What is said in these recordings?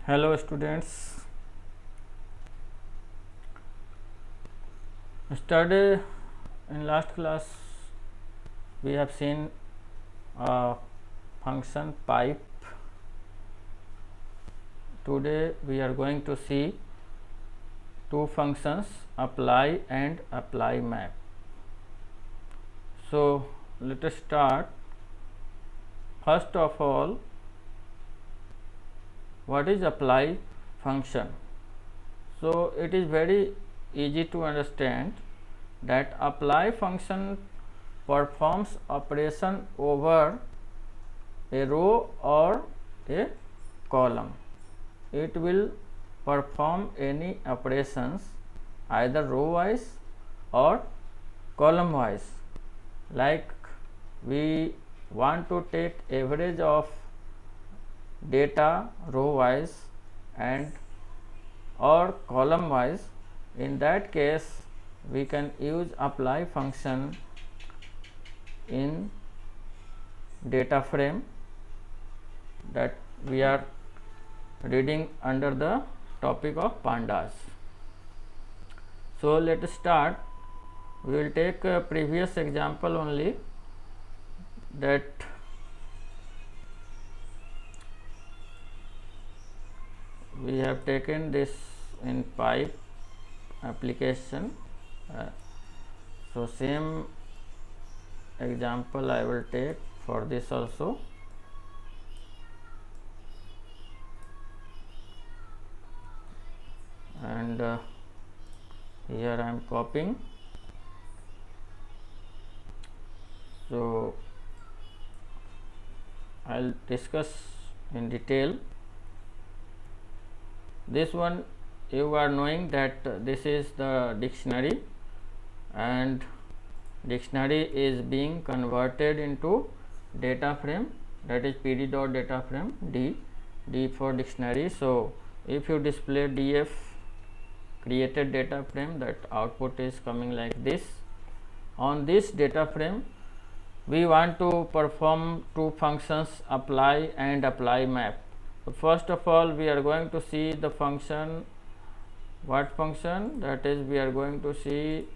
Hello students, yesterday in last class we have seen a function pipe. Today we are going to see two functions, apply and apply map. So let us start. First of all, what is apply function? So it is very easy to understand that apply function performs operation over a row or a column. It will perform any operations either row wise or column wise. Like we want to take average of data row wise and or column wise. In that case we can use apply function in data frame that we are reading under the topic of pandas. So let us start. We will take a previous example only, that we have taken this in pipe application. So same example I will take for this also. And here I am copying. So I will discuss in detail. This one you are knowing that this is the dictionary, and dictionary is being converted into data frame, that is pd dot data frame d for dictionary. So if you display df created data frame, that output is coming like this. On this data frame we want to perform two functions, apply and apply map. So first of all we are going to see the function. What function? That is, we are going to see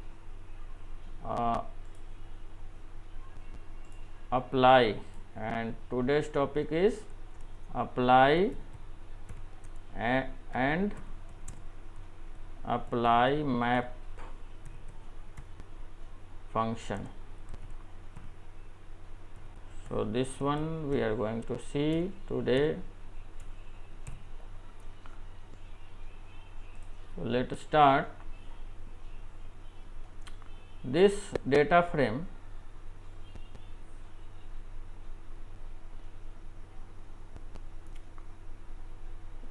apply, and today's topic is apply and apply map function. So this one we are going to see today. So let us start. This data frame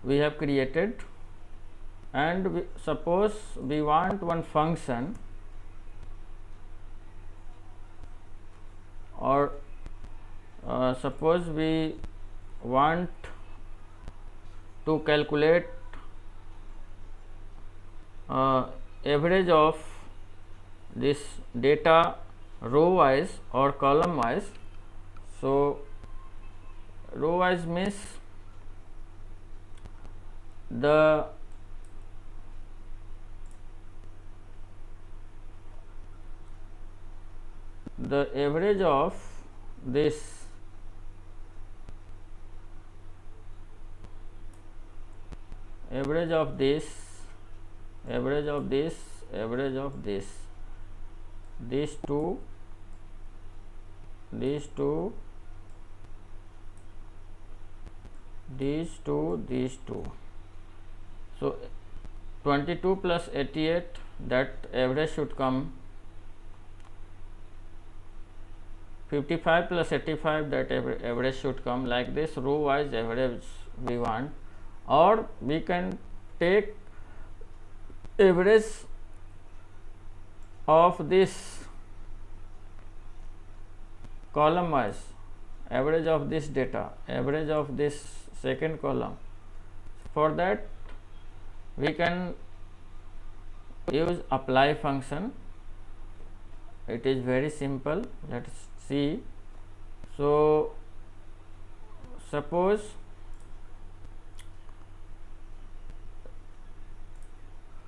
we have created, and suppose we want one function, or suppose we want to calculate average of this data row wise or column wise. So row wise means the average of this average of this these two these two. So 22 plus 88, that average should come 55 plus 85, that average should come. Like this row wise average we want, or we can take average of this column wise, average of this data, average of this second column. For that we can use apply function. It is very simple. Let us see. So suppose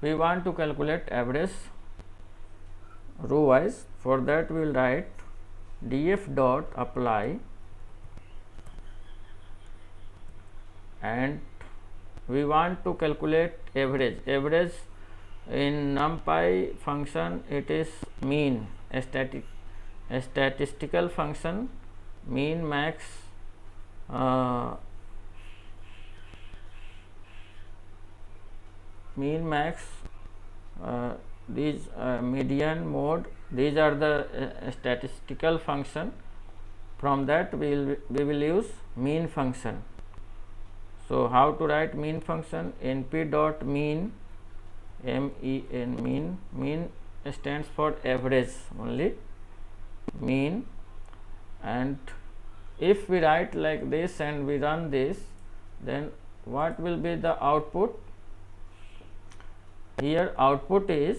we want to calculate average row wise. For that we will write df dot apply, and we want to calculate average. Average in NumPy function, it is mean, a statistical function, mean, max, these median, mode, these are the statistical function. From that we will use mean function. So how to write mean function? np dot mean, MEN, mean stands for average only, mean. And if we write like this and we run this, then what will be the output? Here output is,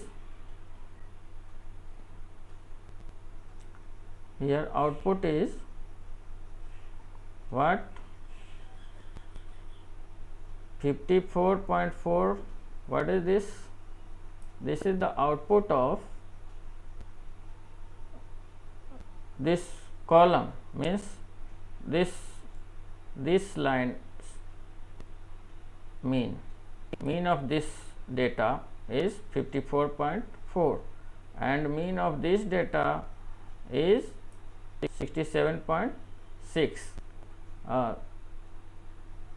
what? 54.4. What is this? This is the output of this column, means this line mean of this data is 54.4 and mean of this data is 67.6.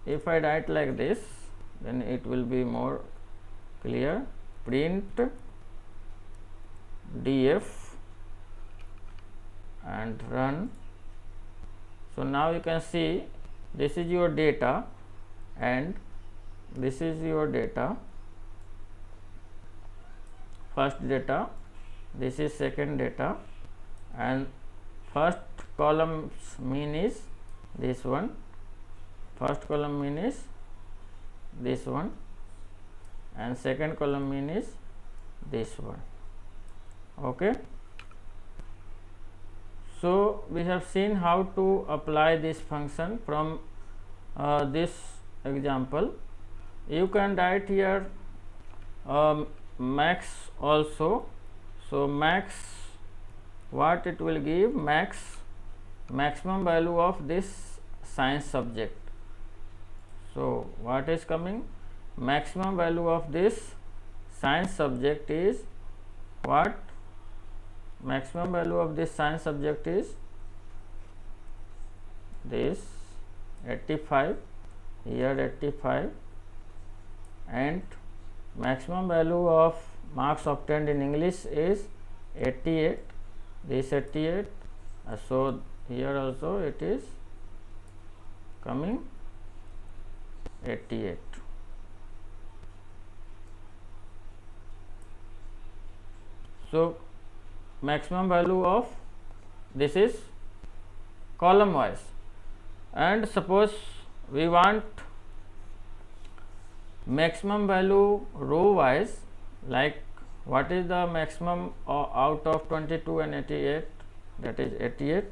If I write like this, then it will be more clear. Print df and run. So now you can see this is your data and this is your data, first data, this is second data, and first column's mean is this one, first column mean is this one, and second column mean is this one. Okay. So we have seen how to apply this function from this example. You can write here max also. So max, what it will give? Maximum value of this science subject. So what is coming? Maximum value of this science subject is what? Maximum value of this science subject is this 85, here 85, and maximum value of marks obtained in English is 88, this 88, so here also it is coming 88. So maximum value of this is column wise, and suppose we want maximum value row wise, like what is the maximum out of 22 and 88? That is 88,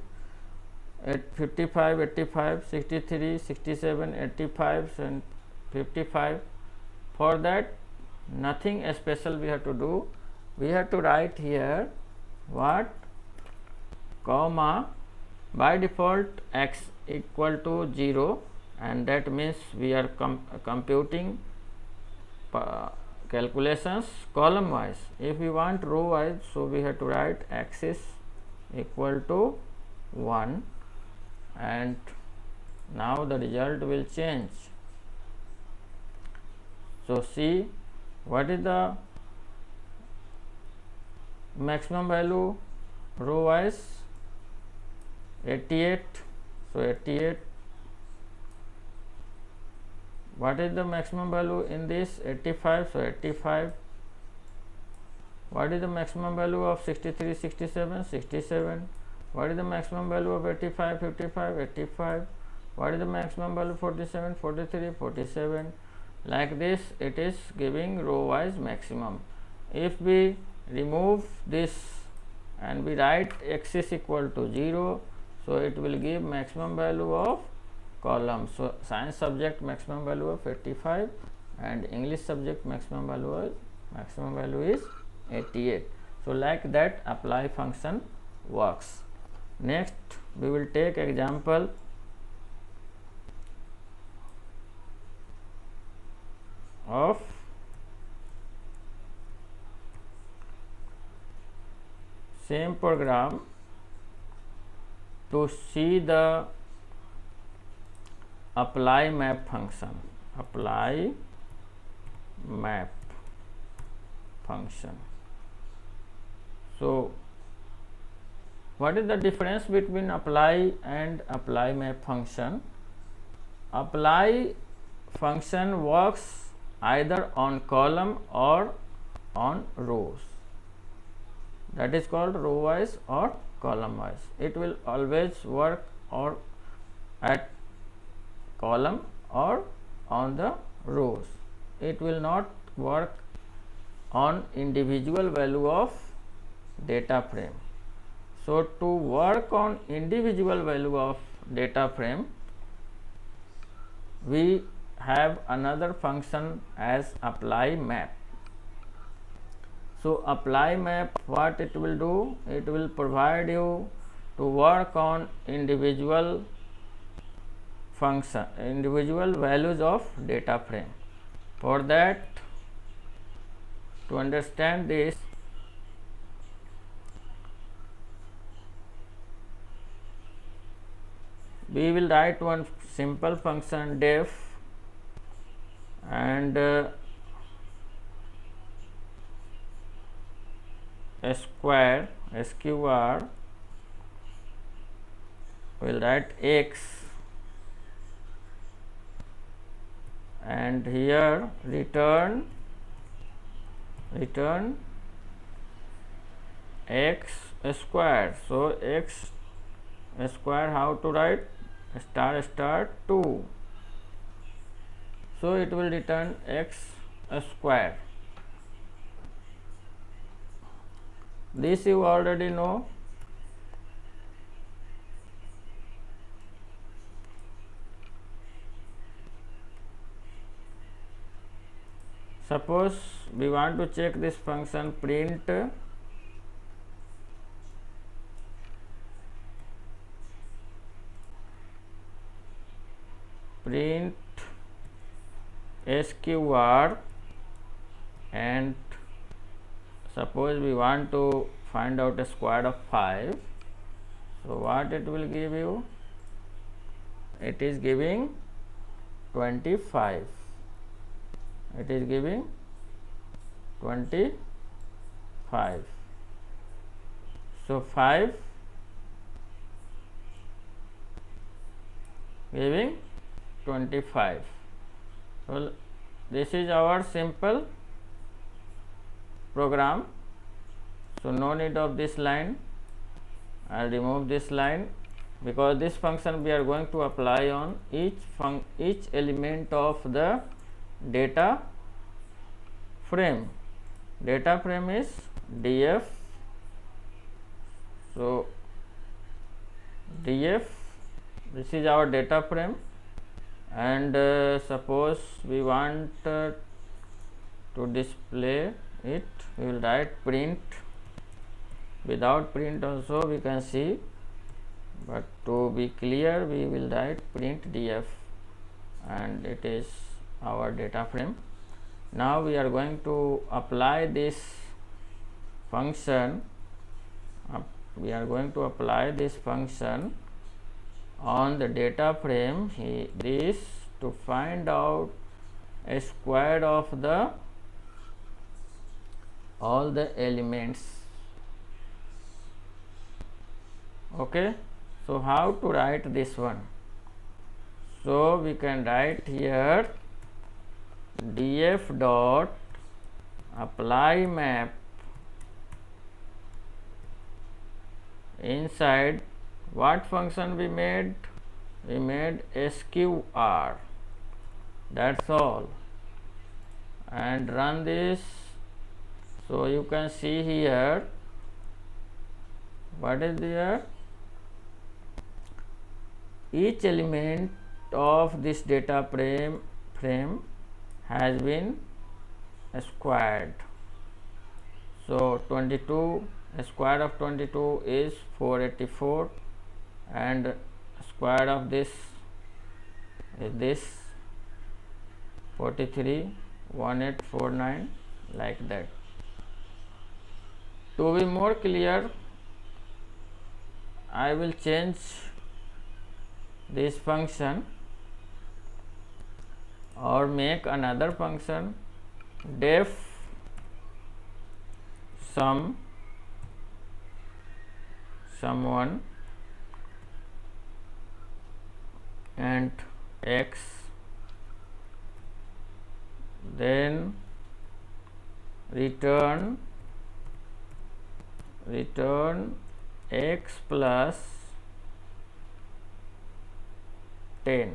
at 55, 85, 63, 67, 85 and 55. For that nothing special we have to do. We have to write here what? Comma, by default x equal to 0, and that means we are computing calculations column wise. If we want row wise, so we have to write x is equal to 1, and now the result will change. So see what is the maximum value row wise? 88. So 88. What is the maximum value in this? 85. So 85. What is the maximum value of 63, 67? 67. What is the maximum value of 85, 55? 85. What is the maximum value 47, 43, 47? Like this it is giving row wise maximum. If we remove this and we write x is equal to 0, so it will give maximum value of column. So science subject maximum value of 85 and English subject maximum value is maximum value is 88. So like that apply function works. Next we will take example of same program to see the apply map function. Apply map function. So what is the difference between apply and apply map function? Apply function works either on column or on rows. That is called row wise or column wise. It will always work or at column or on the rows. It will not work on individual value of data frame. So to work on individual value of data frame, we have another function as apply map. So apply map, what it will do? It will provide you to work on individual function, individual values of data frame. For that, to understand this, we will write one simple function def and square sqr, will write x and here return x square. So x square, how to write? Star star 2. So it will return x square. This you already know. Suppose we want to check this function print sqr, and suppose we want to find out a square of 5. So what it will give you? It is giving 25. It is giving 25. So 5 giving 25. So this is our simple program. So no need of this line. I will remove this line because this function we are going to apply on each element of the data frame. Data frame is df. So df, this is our data frame, and suppose we want to display it, we will write print. Without print also we can see, but to be clear we will write print df, and it is our data frame. Now we are going to apply this function. We are going to apply this function on the data frame. This to find out a square of the all the elements. Okay, so how to write this one? So we can write here df dot apply map inside what function we made? We made sqr, that's all, and run this. So you can see here what is there. Each element of this data frame has been squared. So 22, square of 22 is 484, and square of this is this 43, 1849, like that. To be more clear, I will change this function or make another function, def sum1 and x, then return x plus 10.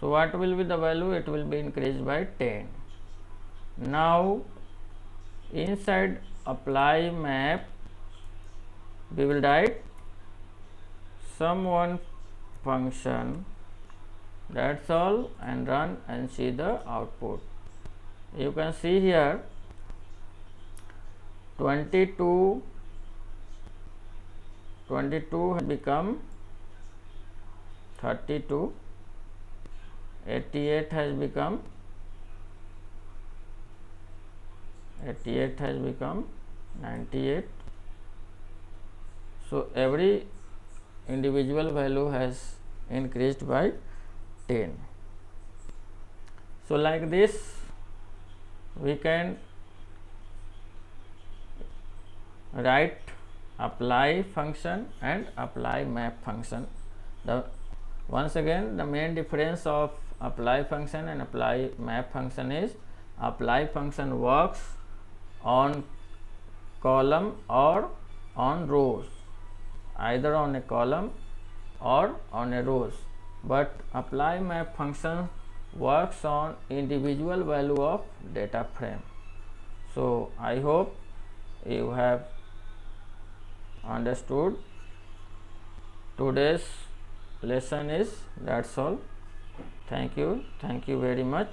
So what will be the value? It will be increased by 10. Now inside apply map we will write sum1 function, that's all, and run and see the output. You can see here 22 has become 32, 88 has become 98. So every individual value has increased by 10. So like this we can write apply function and apply map function. Once again, the main difference of apply function and apply map function is apply function works on column or on rows, either on a column or on a rows, but apply map function works on individual value of data frame. So I hope you have understood. Today's lesson is that's all. Thank you very much.